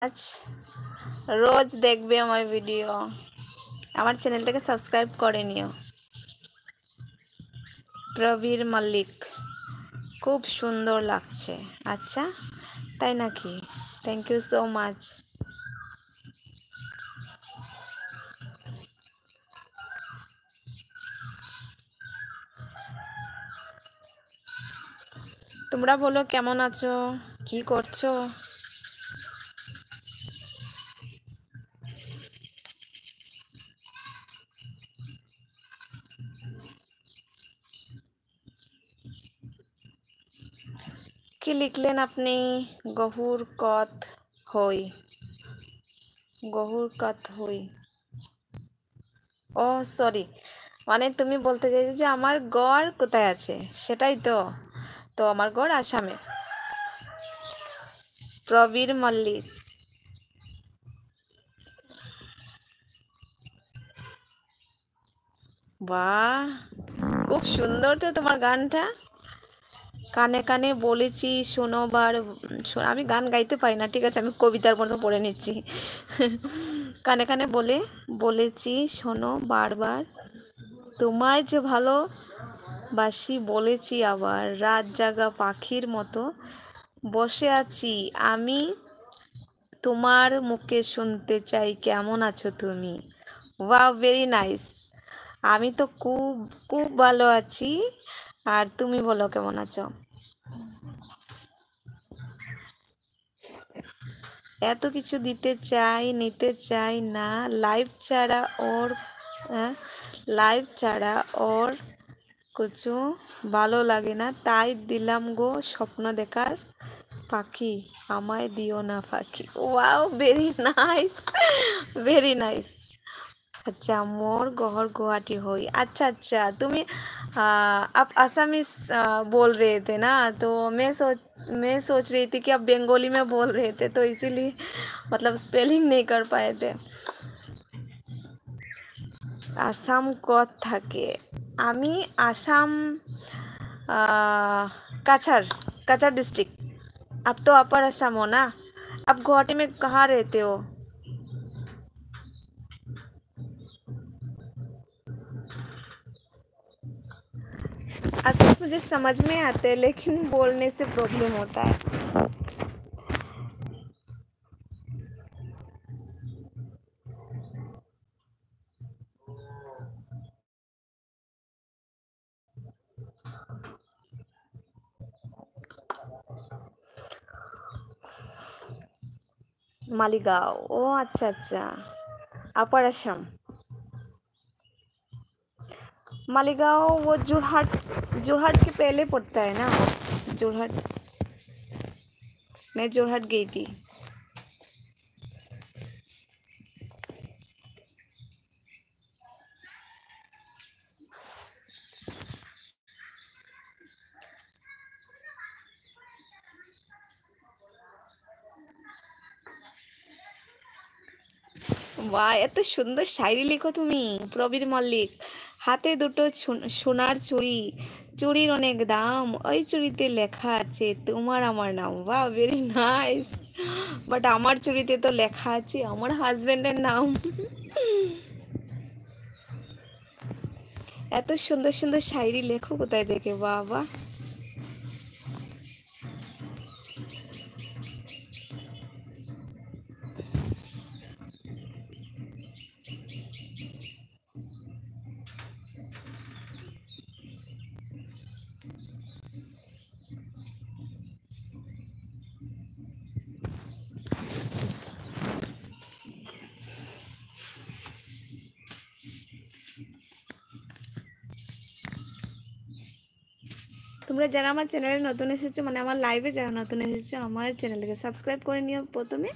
আজ রোজ দেখবে আমার ভিডিও, আমার চ্যানেলটাকে সাবস্ক্রাইব করে নিও। প্রবীর মল্লিক, খুব সুন্দর লাগছে। আচ্ছা, তাই নাকি? Thank you so much. তোমরা বলো কেমন আছো, কি করছো? কি লিখলেন আপনি? গহুর কত হই, গহুর কত হই। ও সরি, মানে তুমি বলতে চাইছো যে আমার গড় কোথায় আছে, সেটাই তো। তো আমার গড় আসামে। প্রবীর মল্লিক। বাহ, খুব সুন্দর তো তোমার গানটা। কানে কানে বলেছি শোনোবার, আমি গান গাইতে পারি না, ঠিক আছে, আমি কবিতার মতো পড়ে নিচ্ছি। কানে কানে বলেছি শোনো বারবার, তোমায় যে ভালোবাসি বলেছি আবার, রাত জাগা পাখির মতো বসে আছি আমি, তোমার মুখে শুনতে চাই কেমন আছো তুমি। Wow, very nice. আমি তো খুব খুব ভালো আছি। আর তুমি বলো কেমন আছো? এত কিছু দিতে চাই, নিতে চাই না, লাইফ ছাড়া ওর, হ্যাঁ, লাইফ ছাড়া ওর কিছু ভালো লাগে না, তাই দিলাম গো স্বপ্ন দেখার পাখি, আমায় দিও না ফাঁকি। Wow, very nice, very nice. अच्छा, मोर गौर गुवाहाटी हुई। अच्छा अच्छा, तुम्हें आप असमीस बोल रहे थे ना, तो मैं सोच रही थी कि आप बंगाली में बोल रहे थे, तो इसीलिए मतलब स्पेलिंग नहीं कर पाए थे। आसाम कत থাকে? আমি आसाम काछार, काछार डिस्ट्रिक्ट। आप तो अपर असम हो ना? आप गुवाहाटी में कहाँ रहते हो? असम मुझे समझ में आते हैं, लेकिन बोलने से प्रॉब्लम होता है। मालीगांव, ओ अच्छा अच्छा, अपर असम। मालीगांव वो जोरहाट, जोरहाट के पहले पड़ता है ना? जोरहाट, मैं जोरहाट गई थी। বাহ, এত সুন্দর শায়রি লিখো তুমি, প্রবীর মল্লিক। হাতে দুটো সোনার চুড়ি, চুড়ির অনেক দাম, ওই চুড়িতে লেখা আছে তোমার আমার নাম। বাহ, ভেরি নাইস। বাট আমার চুড়িতে তো লেখা আছে আমার হাজবেন্ডের নাম। এত সুন্দর সুন্দর শায়রি লেখো কোথায় থেকে, বাবা। তোমরা যারা আমার চ্যানেলে নতুন এসেছো, মানে আমার লাইভে যারা নতুন এসেছো, আমার চ্যানেলকে সাবস্ক্রাইব করে নিও প্রথমে।